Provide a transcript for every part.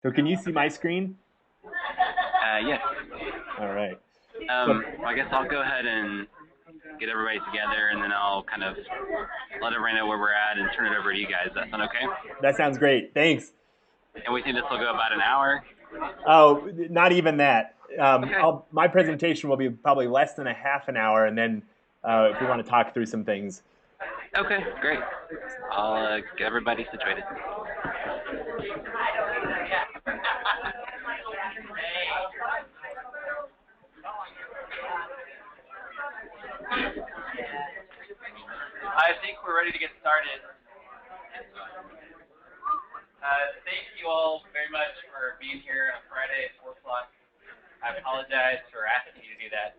So can you see my screen? Yes. All right. So I guess I'll go ahead and get everybody together, and then I'll kind of let everybody know where we're at and turn it over to you guys. That sound okay? that sounds great. Thanks. And we think this will go about an hour. Oh, not even that. Okay. My presentation will be probably less than a half an hour, and then if we want to talk through some things. Okay, great. I'll get everybody situated. I think we're ready to get started. Thank you all very much for being here on Friday at 4 o'clock. I apologize for asking you to do that,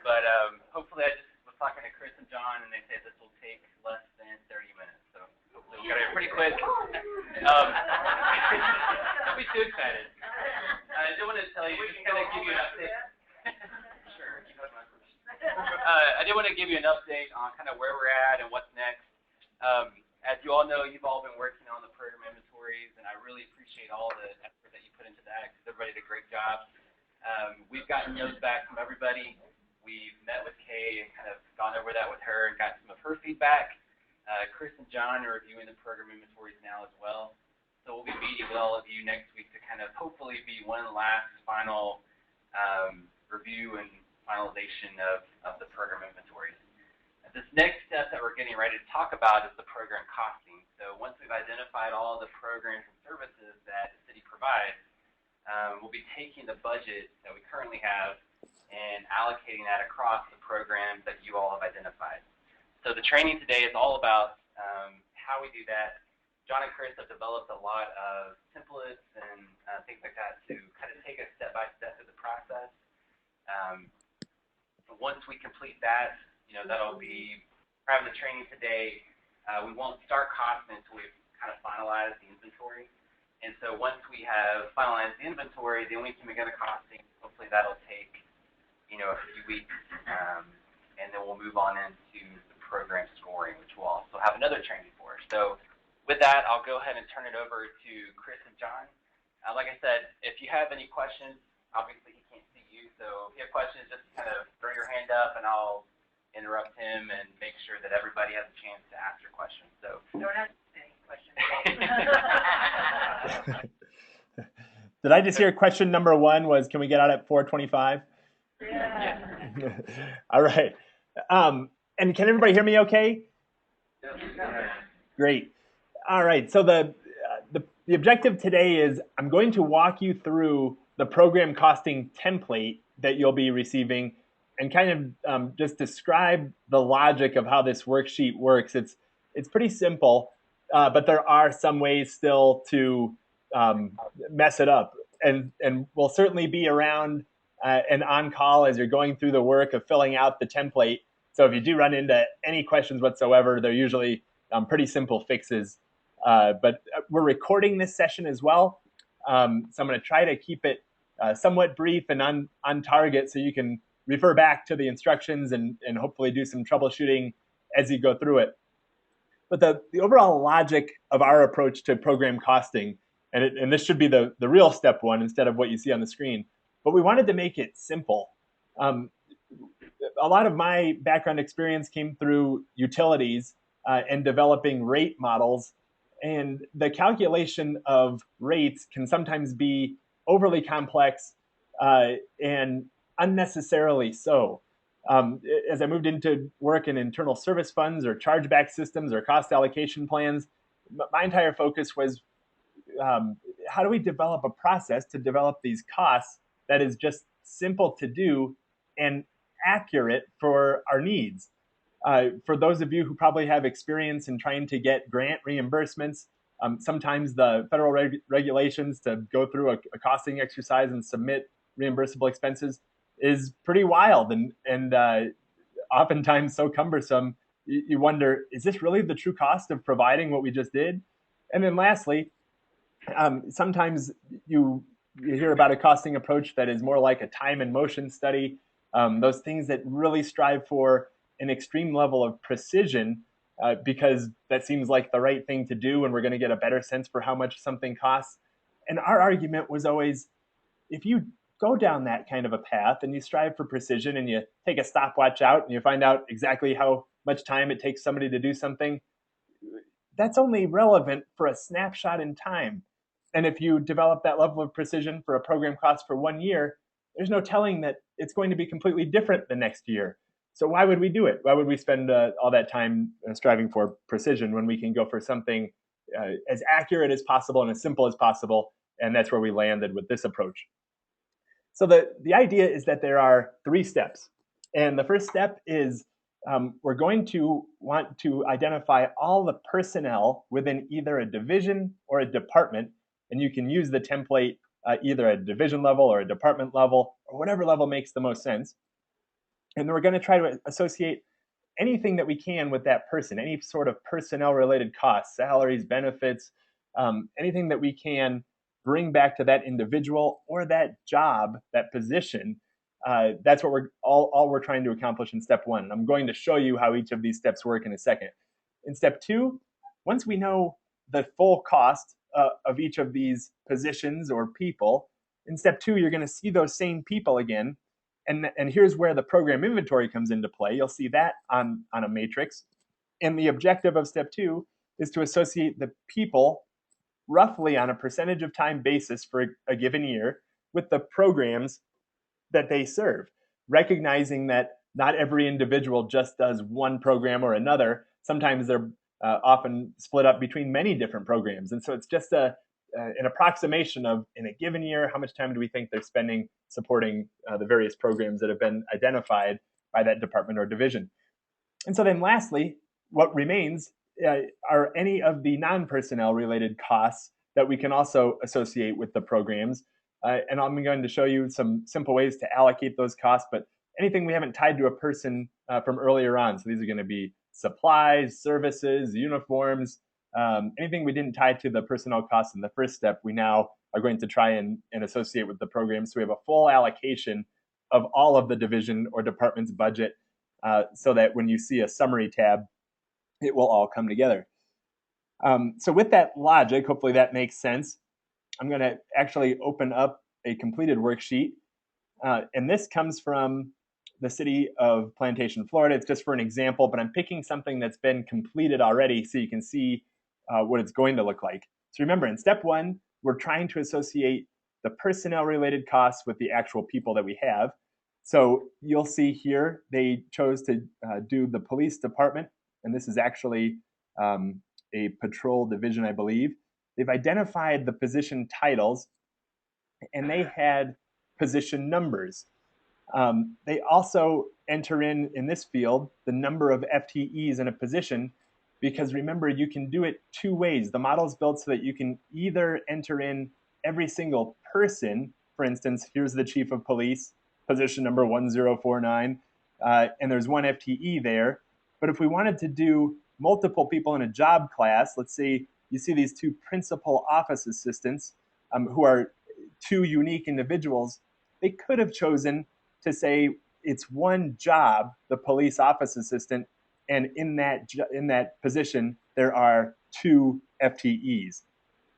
but hopefully I just was talking to Chris and John, and they said this will take less than 30 minutes. So hopefully we got it pretty quick. Don't be too excited. I did want to tell you, just kind of give you an update. Sure, you have my first. I did want to give you an update on kind of where we're at and what's next. As you all know, you've all been working on the program inventories, and I really appreciate all the effort that you put into that because everybody did a great job. We've gotten those back from everybody. We've met with Kay and kind of gone over that with her and got some of her feedback. Chris and John are reviewing the program inventories now as well. So we'll be meeting with all of you next week to kind of hopefully be one last final review and finalization of the program inventories. This next step that we're getting ready to talk about is the program costing. So once we've identified all the programs and services that the city provides, we'll be taking the budget that we currently have and allocating that across the programs that you all have identified. So the training today is all about how we do that. John and Chris have developed a lot of templates and things like that to kind of take us step by step through the process. Once we complete that, that'll be having the training today. We won't start costing until we've kind of finalized the inventory. And so once we have finalized the inventory, then we can begin the costing. Hopefully that'll take, a few weeks. And then we'll move on into the program scoring, which we'll also have another training for. So with that, I'll go ahead and turn it over to Chris and John. Like I said, if you have any questions, obviously he can't see you. So if you have questions, just kind of throw your hand up and I'll interrupt him and make sure that everybody has a chance to ask your questions. So don't ask any questions. Did I just hear question number one was, can we get out at 4:25? Yeah. All right. And can everybody hear me okay? Great. All right. So the objective today is I'm going to walk you through the program costing template that you'll be receiving and kind of just describe the logic of how this worksheet works. It's pretty simple, but there are some ways still to mess it up. And we'll certainly be around and on call as you're going through the work of filling out the template. So if you do run into any questions whatsoever, they're usually pretty simple fixes. But we're recording this session as well. So I'm going to try to keep it somewhat brief and on target so you can refer back to the instructions and hopefully do some troubleshooting as you go through it. But the overall logic of our approach to program costing, and this should be the real step one instead of what you see on the screen, but we wanted to make it simple. A lot of my background experience came through utilities and developing rate models. And the calculation of rates can sometimes be overly complex and unnecessarily so. As I moved into work in internal service funds or chargeback systems or cost allocation plans, my entire focus was how do we develop a process to develop these costs that is just simple to do and accurate for our needs. For those of you who probably have experience in trying to get grant reimbursements, sometimes the federal regulations to go through a costing exercise and submit reimbursable expenses is pretty wild and oftentimes so cumbersome. You wonder, is this really the true cost of providing what we just did? And then lastly, sometimes you hear about a costing approach that is more like a time and motion study, those things that really strive for an extreme level of precision because that seems like the right thing to do and we're going to get a better sense for how much something costs. And our argument was always, if you go down that kind of a path and you strive for precision and you take a stopwatch out and you find out exactly how much time it takes somebody to do something, that's only relevant for a snapshot in time. And if you develop that level of precision for a program cost for 1 year, there's no telling that it's going to be completely different the next year. So why would we do it? Why would we spend all that time striving for precision when we can go for something as accurate as possible and as simple as possible? And that's where we landed with this approach. So the idea is that there are 3 steps. And the first step is we're going to want to identify all the personnel within either a division or a department. And you can use the template either at a division level or a department level or whatever level makes the most sense. And then we're going to try to associate anything that we can with that person, any sort of personnel related costs, salaries, benefits, anything that we can bring back to that individual or that job, that position. That's what we're trying to accomplish in step 1. I'm going to show you how each of these steps work in a second. In step 2, once we know the full cost of each of these positions or people, in step 2, you're going to see those same people again. And here's where the program inventory comes into play. You'll see that on a matrix. And the objective of step 2 is to associate the people roughly on a percentage of time basis for a given year with the programs that they serve, recognizing that not every individual just does one program or another. Sometimes they're often split up between many different programs. And so it's just an approximation of, in a given year, how much time do we think they're spending supporting the various programs that have been identified by that department or division. And so then lastly, what remains are any of the non-personnel related costs that we can also associate with the programs. And I'm going to show you some simple ways to allocate those costs, but anything we haven't tied to a person from earlier on. So these are going to be supplies, services, uniforms, anything we didn't tie to the personnel costs in the first step, we now are going to try and associate with the program. So we have a full allocation of all of the division or department's budget so that when you see a summary tab, it will all come together. So with that logic, hopefully that makes sense. I'm going to actually open up a completed worksheet. And this comes from the city of Plantation, Florida. It's just for an example, but I'm picking something that's been completed already so you can see what it's going to look like. So remember, in step 1, we're trying to associate the personnel related costs with the actual people that we have. So you'll see here, they chose to do the police department, and this is actually a patrol division, I believe. They've identified the position titles, and they had position numbers. They also enter in this field the number of FTEs in a position, because remember, you can do it 2 ways. The model is built so that you can either enter in every single person. For instance, here's the chief of police, position number 1049, and there's 1 FTE there. But if we wanted to do multiple people in a job class, let's say you see these 2 principal office assistants who are 2 unique individuals, they could have chosen to say it's 1 job, the police office assistant, and in that position there are 2 FTEs.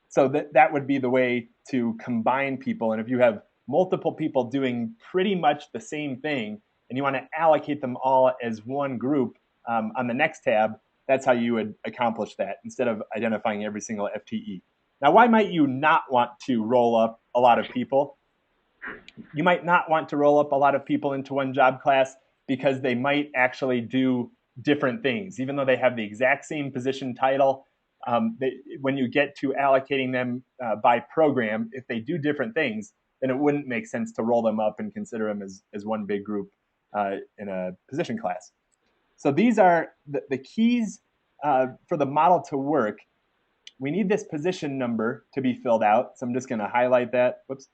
So that would be the way to combine people. And if you have multiple people doing pretty much the same thing and you want to allocate them all as 1 group on the next tab, that's how you would accomplish that instead of identifying every single FTE. Now, why might you not want to roll up a lot of people? You might not want to roll up a lot of people into 1 job class because they might actually do different things. Even though they have the exact same position title, when you get to allocating them by program, if they do different things, then it wouldn't make sense to roll them up and consider them as 1 big group in a position class. So these are the keys for the model to work. We need this position number to be filled out. So I'm just going to highlight that. Whoops,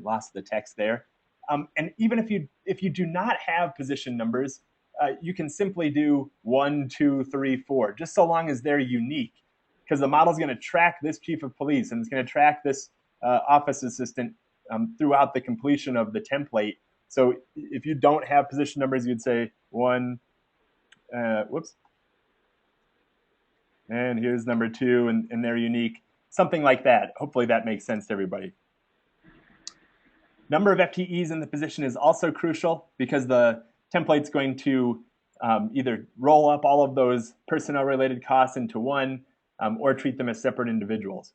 lost the text there. And even if you do not have position numbers, you can simply do 1, 2, 3, 4, just so long as they're unique, because the model is going to track this chief of police and it's going to track this office assistant throughout the completion of the template. So if you don't have position numbers, you'd say 1, whoops, and here's number 2, and they're unique. something like that. Hopefully that makes sense to everybody. Number of FTEs in the position is also crucial because the template's going to either roll up all of those personnel-related costs into one or treat them as separate individuals.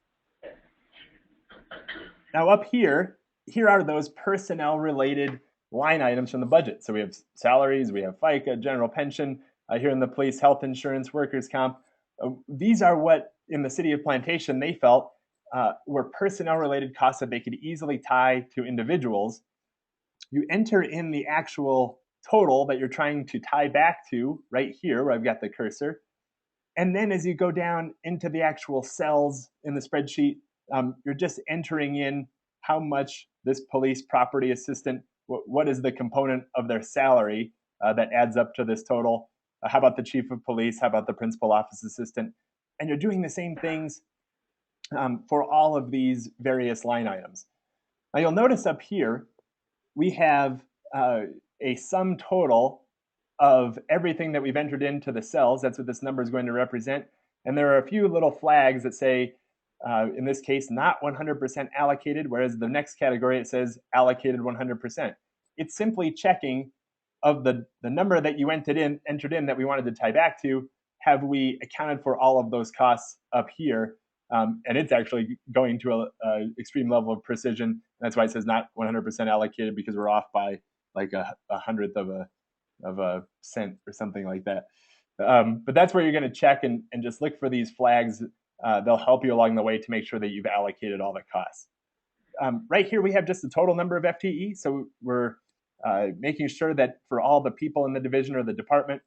Now up here are those personnel-related line items from the budget. So we have salaries, we have FICA, general pension, here in the police, health insurance, workers' comp. These are what, in the city of Plantation, they felt were personnel-related costs that they could easily tie to individuals. You enter in the actual total that you're trying to tie back to right here, where I've got the cursor. And then as you go down into the actual cells in the spreadsheet, you're just entering in how much this police property assistant, what is the component of their salary that adds up to this total? How about the chief of police? How about the principal office assistant? And you're doing the same things for all of these various line items. Now you'll notice up here, we have a sum total of everything that we've entered into the cells. That's what this number is going to represent. And there are a few little flags that say, in this case, not 100% allocated, whereas the next category, it says allocated 100%. It's simply checking of the number that you entered in that we wanted to tie back to, have we accounted for all of those costs up here? And it's actually going to an extreme level of precision. That's why it says not 100% allocated, because we're off by like a hundredth of a cent or something like that. But that's where you're going to check and just look for these flags. They'll help you along the way to make sure that you've allocated all the costs. Right here, we have just the total number of FTE. So we're making sure that for all the people in the division or the department,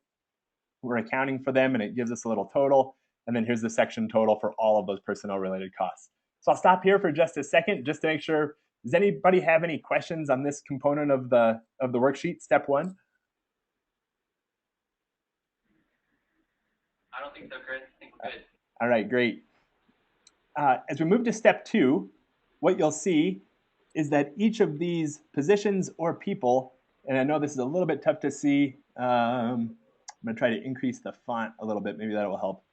we're accounting for them, and it gives us a little total. And then here's the section total for all of those personnel-related costs. So I'll stop here for just a second, just to make sure. Does anybody have any questions on this component of the worksheet, step one? I don't think so, Chris. I think we're good. All right, great. As we move to step two, what you'll see is that each of these positions or people, and I know this is a little bit tough to see. I'm going to try to increase the font a little bit. Maybe that will help.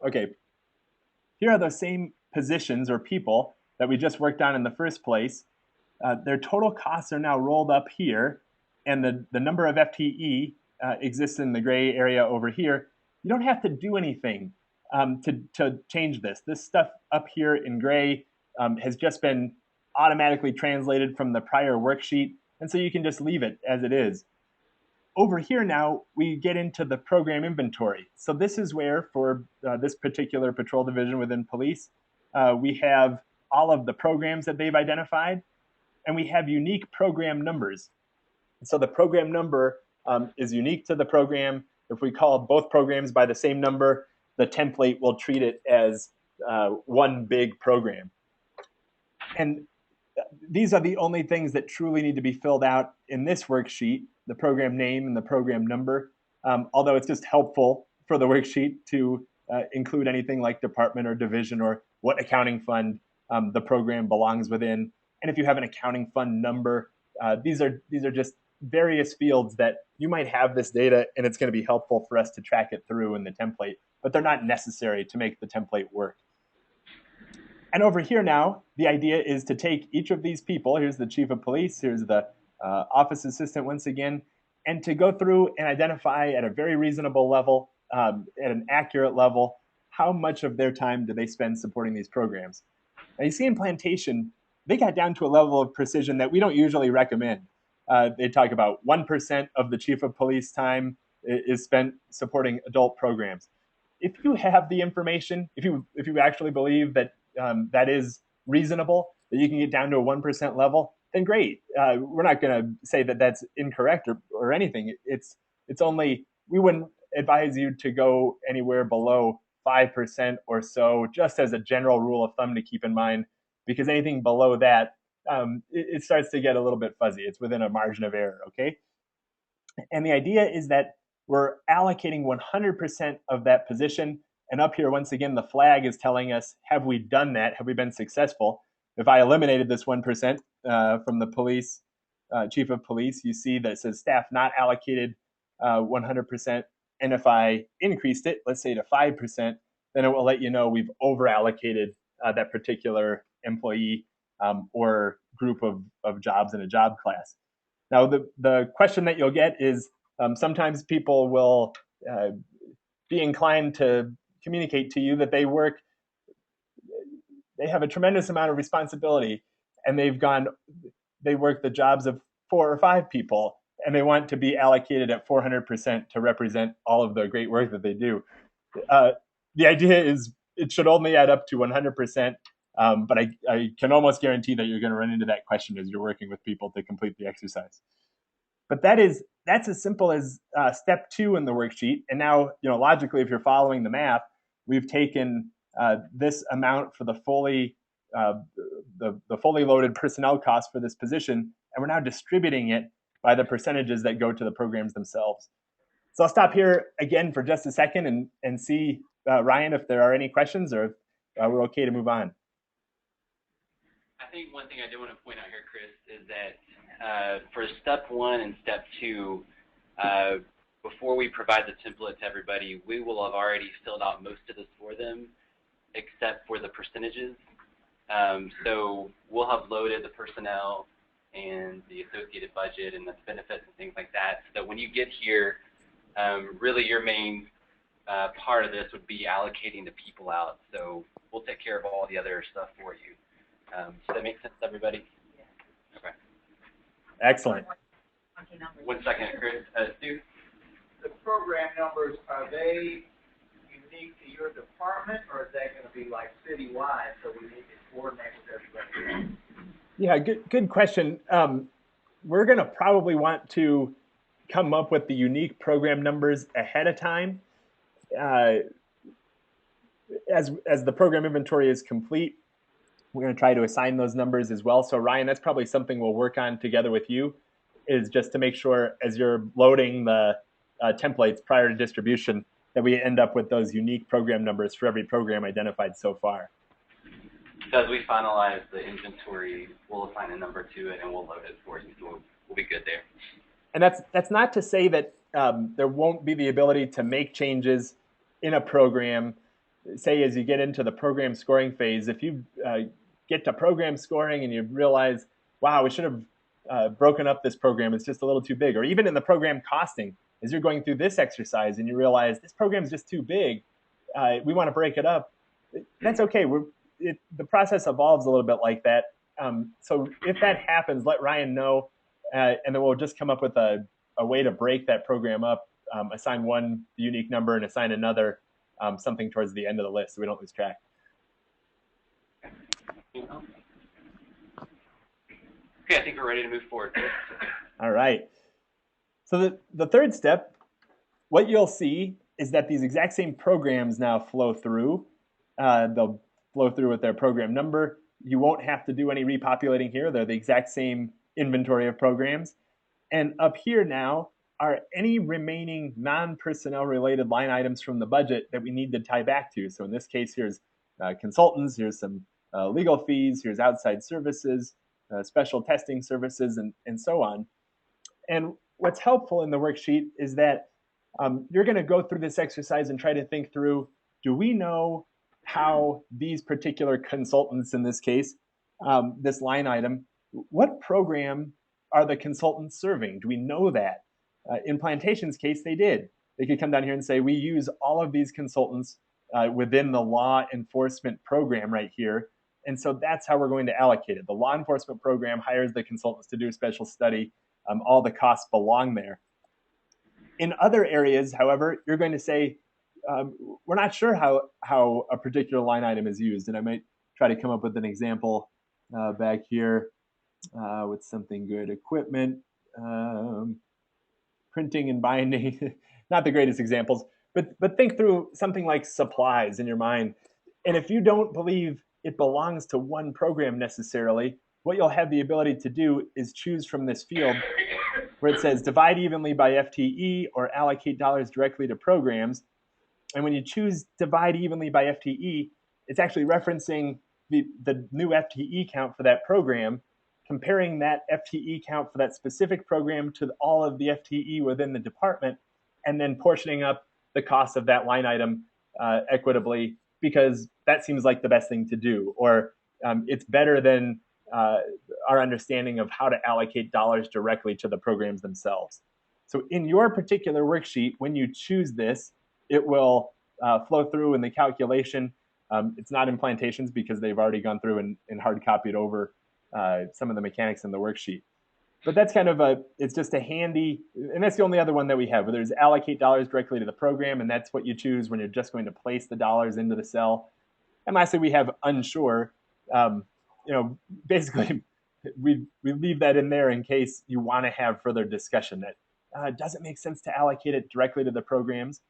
Okay. Here are those same positions or people that we just worked on in the first place. Their total costs are now rolled up here, and the number of FTE exists in the gray area over here. You don't have to do anything to change this. This stuff up here in gray has just been automatically translated from the prior worksheet, and so you can just leave it as it is. Over here now, we get into the program inventory. So this is where, for this particular patrol division within police, we have all of the programs that they've identified, and we have unique program numbers. So the program number is unique to the program. If we call both programs by the same number, the template will treat it as one big program. And these are the only things that truly need to be filled out in this worksheet, the program name and the program number, although it's just helpful for the worksheet to include anything like department or division or what accounting fund the program belongs within. And if you have an accounting fund number, these are just various fields that you might have this data, and it's going to be helpful for us to track it through in the template, but they're not necessary to make the template work. And over here now, the idea is to take each of these people, here's the chief of police, here's the office assistant once again, and to go through and identify at a very reasonable level, at an accurate level, how much of their time do they spend supporting these programs. Now you see in Plantation, they got down to a level of precision that we don't usually recommend. They talk about 1% of the chief of police time is spent supporting adult programs. If you have the information, if you actually believe that that is reasonable, that you can get down to a 1% level, then great. We're not going to say that that's incorrect or anything. It's only, we wouldn't advise you to go anywhere below 5% or so, just as a general rule of thumb to keep in mind, because anything below that, it starts to get a little bit fuzzy. It's within a margin of error, okay? And the idea is that we're allocating 100% of that position. And up here, once again, the flag is telling us, have we done that? Have we been successful? If I eliminated this 1% from the police, chief of police, you see that it says staff not allocated 100%. And if I increased it, let's say to 5%, then it will let you know we've over allocated that particular employee or group of jobs in a job class. Now, the question that you'll get is sometimes people will be inclined to communicate to you that they have a tremendous amount of responsibility, and they work the jobs of 4 or 5 people, and they want to be allocated at 400% to represent all of the great work that they do. Uh, the idea is it should only add up to 100%, but I can almost guarantee that you're going to run into that question as you're working with people to complete the exercise. But that's as simple as step 2 in the worksheet. And now, logically, if you're following the math, we've taken this amount for the fully loaded personnel cost for this position, and we're now distributing it by the percentages that go to the programs themselves. So I'll stop here again for just a second and see, Ryan, if there are any questions, or if we're okay to move on. I think one thing I do want to point out here, Chris, is that for step 1 and step 2, before we provide the template to everybody, we will have already filled out most of this for them, except for the percentages. So we'll have loaded the personnel and the associated budget and the benefits and things like that, so that when you get here, really your main part of this would be allocating the people out. So we'll take care of all the other stuff for you. Does that make sense to everybody? Yeah. Okay. Excellent. One second, Chris. Stu? The program numbers, are they unique to your department, or is that going to be like citywide, so we need to coordinate with everybody? Yeah, good question. We're going to probably want to come up with the unique program numbers ahead of time. As the program inventory is complete, we're going to try to assign those numbers as well. So Ryan, that's probably something we'll work on together with you, is just to make sure as you're loading the templates prior to distribution that we end up with those unique program numbers for every program identified so far. So as we finalize the inventory, we'll assign a number to it and we'll load it for you. So we'll be good there. And that's not to say that there won't be the ability to make changes in a program. Say as you get into the program scoring phase, if you get to program scoring and you realize, wow, we should have broken up this program, it's just a little too big. Or even in the program costing, as you're going through this exercise and you realize this program's just too big, we want to break it up, that's okay. The process evolves a little bit like that. So if that happens, let Ryan know, and then we'll just come up with a way to break that program up, assign one unique number and assign another something towards the end of the list so we don't lose track. Okay, I think we're ready to move forward. All right. So the third step, what you'll see is that these exact same programs now flow through. They'll flow through with their program number. You won't have to do any repopulating here. They're the exact same inventory of programs. And up here now are any remaining non-personnel related line items from the budget that we need to tie back to. So in this case, here's consultants, here's some legal fees, here's outside services, special testing services, and so on. And what's helpful in the worksheet is that you're going to go through this exercise and try to think through, do we know how these particular consultants, in this case, this line item, what program are the consultants serving? Do we know that? In Plantation's case, they did. They could come down here and say, we use all of these consultants within the law enforcement program right here. And so that's how we're going to allocate it. The law enforcement program hires the consultants to do a special study. All the costs belong there. In other areas, however, you're going to say, we're not sure how a particular line item is used. And I might try to come up with an example back here with something good. Equipment, printing and binding, not the greatest examples, but think through something like supplies in your mind. And if you don't believe it belongs to one program necessarily, what you'll have the ability to do is choose from this field where it says divide evenly by FTE or allocate dollars directly to programs. And when you choose divide evenly by FTE, it's actually referencing the new FTE count for that program, comparing that FTE count for that specific program to all of the FTE within the department, and then portioning up the cost of that line item equitably because that seems like the best thing to do, or it's better than our understanding of how to allocate dollars directly to the programs themselves. So in your particular worksheet, when you choose this, it will flow through in the calculation. It's not in plantations because they've already gone through and hard copied over some of the mechanics in the worksheet. But that's kind of it's just a handy, and that's the only other one that we have, where there's allocate dollars directly to the program, and that's what you choose when you're just going to place the dollars into the cell. And lastly, we have unsure. Basically, we leave that in there in case you want to have further discussion that doesn't make sense to allocate it directly to the programs.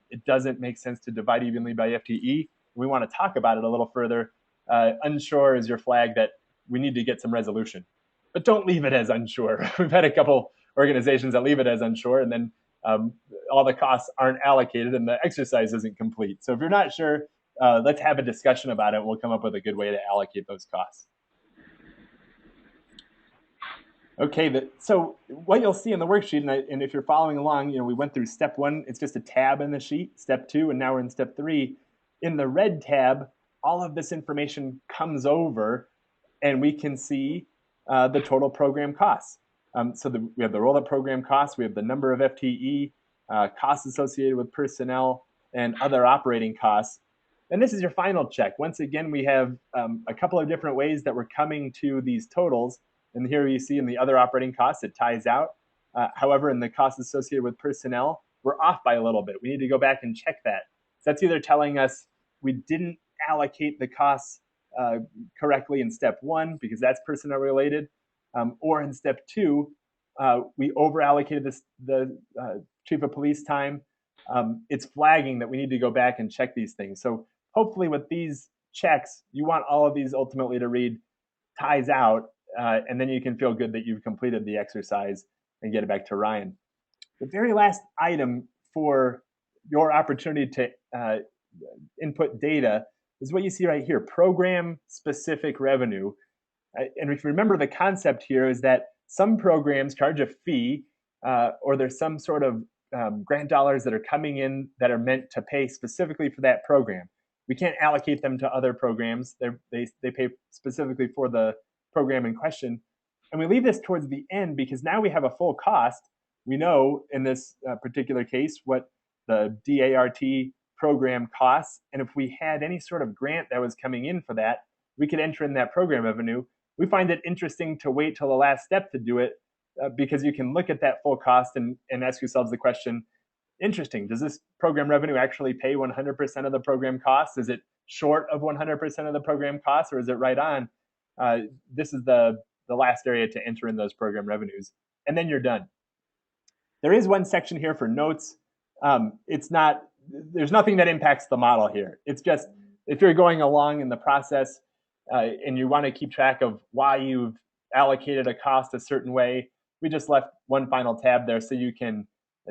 It doesn't make sense to divide evenly by FTE. We want to talk about it a little further. Unsure is your flag that we need to get some resolution. But don't leave it as unsure. We've had a couple organizations that leave it as unsure, and then all the costs aren't allocated and the exercise isn't complete. So if you're not sure, let's have a discussion about it. We'll come up with a good way to allocate those costs. Okay, so what you'll see in the worksheet, and if you're following along, we went through step 1. It's just a tab in the sheet. Step 2, and now we're in step 3. In the red tab, all of this information comes over, and we can see the total program costs. We have the roll-up program costs, we have the number of FTE, costs associated with personnel, and other operating costs. And this is your final check. Once again, we have a couple of different ways that we're coming to these totals. And here you see in the other operating costs, it ties out. However, in the costs associated with personnel, we're off by a little bit. We need to go back and check that. So that's either telling us we didn't allocate the costs correctly in step 1 because that's personnel related, or in step 2, we over allocated the chief of police time. It's flagging that we need to go back and check these things. So hopefully with these checks, you want all of these ultimately to read ties out, and then you can feel good that you've completed the exercise and get it back to Ryan. The very last item for your opportunity to input data is what you see right here, program-specific revenue. And if you remember, the concept here is that some programs charge a fee, or there's some sort of grant dollars that are coming in that are meant to pay specifically for that program. We can't allocate them to other programs. They pay specifically for the program in question. And we leave this towards the end because now we have a full cost. We know in this particular case what the DART program costs. And if we had any sort of grant that was coming in for that, we could enter in that program revenue. We find it interesting to wait till the last step to do it because you can look at that full cost and ask yourselves the question, interesting, does this program revenue actually pay 100% of the program costs? Is it short of 100% of the program costs, or is it right on? This is the last area to enter in those program revenues, and then you're done. There is one section here for notes. There's nothing that impacts the model here. It's just if you're going along in the process and you want to keep track of why you've allocated a cost a certain way, we just left one final tab there so you can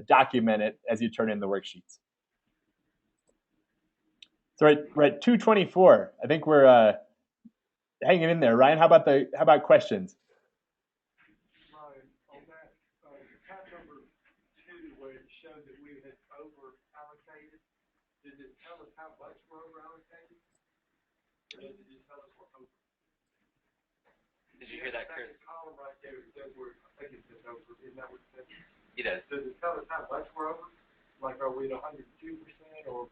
document it as you turn in the worksheets. So we're at 224. I think we're hanging in there. Ryan, how about questions? Ryan, on that, tab number 2, where it showed that we had over allocated, did it tell us how much we're over allocated? Or did it just tell us we're over? Did you hear that, Chris? The column right there, it says I think it says over. Isn't that what it says? He does. Does it tell us how much we're over? Like, are we at 102% or?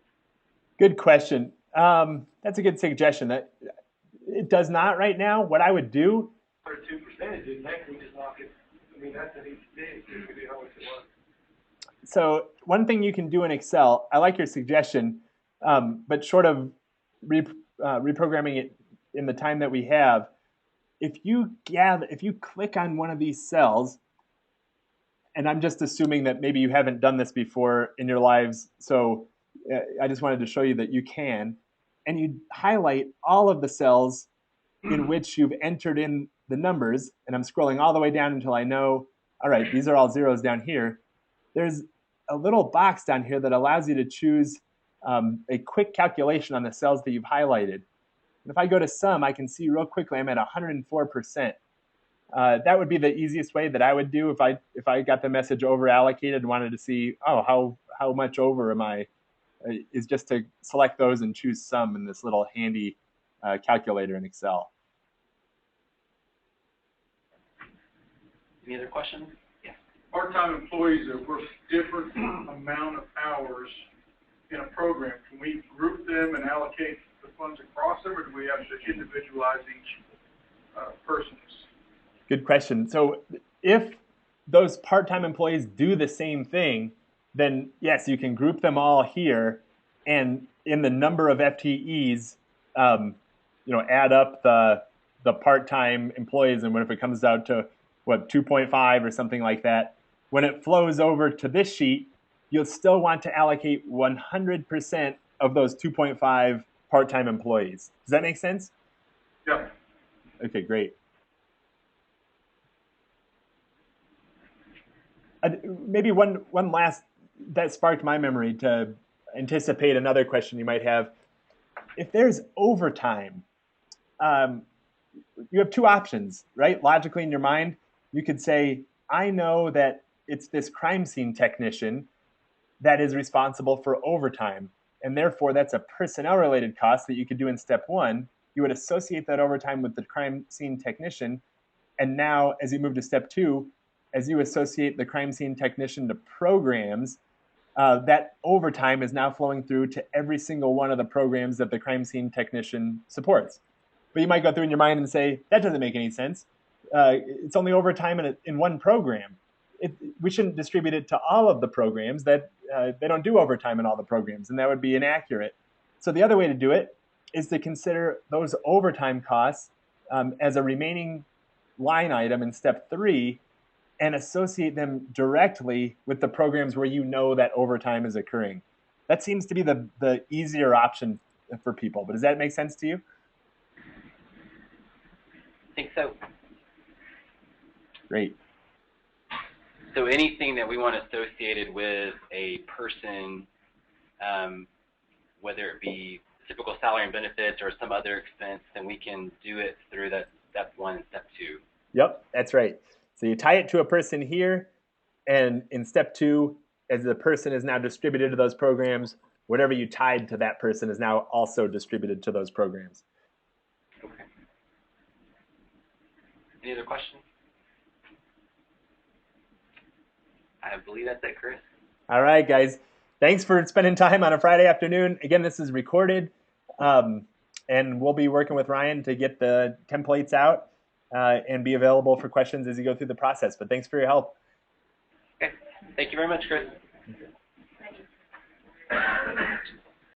Good question. That's a good suggestion. It does not right now. What I would do. 2%, didn't that? We just knock it. I mean, that's an each day. So we do how much it was. So one thing you can do in Excel, I like your suggestion, but short of reprogramming it in the time that we have, if you click on one of these cells, and I'm just assuming that maybe you haven't done this before in your lives, so I just wanted to show you that you can, and you highlight all of the cells in which you've entered in the numbers, and I'm scrolling all the way down until I know, all right, these are all zeros down here. There's a little box down here that allows you to choose a quick calculation on the cells that you've highlighted. And if I go to sum, I can see real quickly I'm at 104%. That would be the easiest way that I would do if I got the message over allocated and wanted to see, oh, how much over am I? is just to select those and choose sum in this little handy calculator in Excel. Any other questions? Yeah. Part-time employees that work different amount of hours in a program, can we group them and allocate the funds across them, or do we have to individualize each person's? Good question. So if those part-time employees do the same thing, then yes, you can group them all here, and in the number of FTEs, add up the part-time employees, and if it comes out to 2.5 or something like that, when it flows over to this sheet, you'll still want to allocate 100% of those 2.5 part-time employees. Does that make sense? Yeah. Okay, great. Maybe one last, that sparked my memory to anticipate another question you might have. If there's overtime, you have two options, right? Logically in your mind, you could say, I know that it's this crime scene technician that is responsible for overtime, and therefore that's a personnel-related cost that you could do in step one. You would associate that overtime with the crime scene technician, and now as you move to step two, as you associate the crime scene technician to programs, that overtime is now flowing through to every single one of the programs that the crime scene technician supports. But you might go through in your mind and say, that doesn't make any sense. It's only overtime in one program. We shouldn't distribute it to all of the programs. That they don't do overtime in all the programs, and that would be inaccurate. So the other way to do it is to consider those overtime costs as a remaining line item in step three, and associate them directly with the programs where you know that overtime is occurring. That seems to be the easier option for people, but does that make sense to you? I think so. Great. So anything that we want associated with a person, whether it be typical salary and benefits or some other expense, then we can do it through that step one and step two. Yep, that's right. So you tie it to a person here, and in step two, as the person is now distributed to those programs, whatever you tied to that person is now also distributed to those programs. Okay. Any other questions? I believe that's it, Chris. All right, guys. Thanks for spending time on a Friday afternoon. Again, this is recorded, and we'll be working with Ryan to get the templates out and be available for questions as you go through the process. But thanks for your help. Okay. Thank you very much, Chris. Thank you.